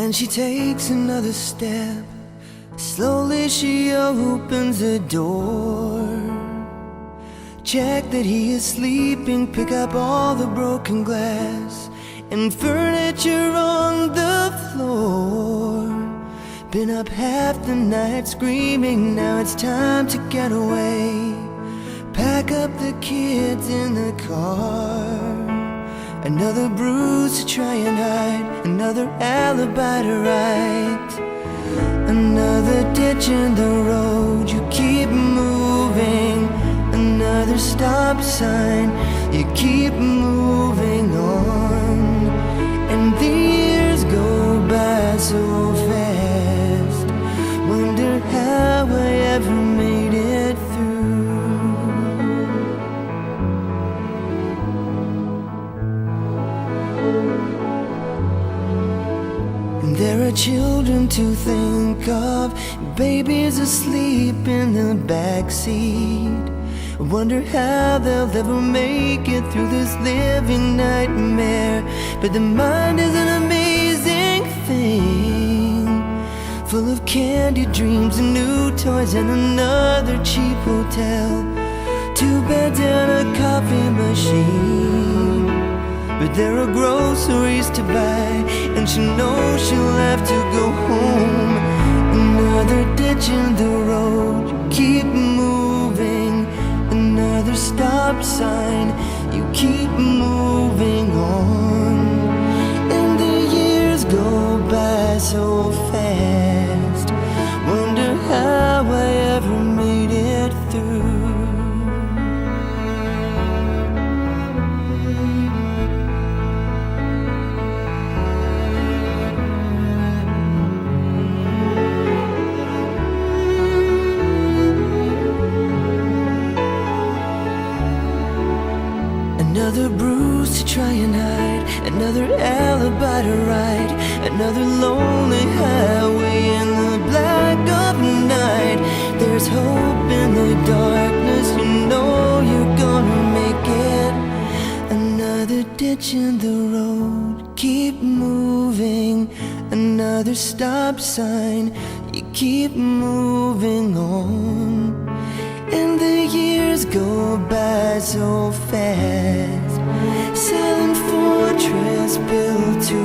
And she takes another step. Slowly she opens the door. Check that he is sleeping, pick up all the broken glass and furniture on the floor. Been up half the night screaming, now it's time to get away. Pack up the kids in the car. Another bruise to try and hide, another alibi to write, another ditch in the road. You keep moving, another stop sign. You keep moving on, and the years go by so fast. Wonder how I ever made it through. There are children to think of, babies asleep in the backseat. I wonder how they'll ever make it through this living nightmare. But the mind is an amazing thing, full of candy dreams and new toys and another cheap hotel, 2 beds and a coffee machine. But there are groceries to buy, and she knows she'll have to go home. Another ditch in the road. You keep moving, another stop sign. You keep moving on, and the years go by so fast. Wonder how I ever made it through. Another bruise to try and hide, another alibi to write, another lonely highway in the black of night. There's hope in the darkness, you know you're gonna make it. Another ditch in the road, keep moving, another stop sign. You keep moving on, and the years go by so fast. Silent fortress built to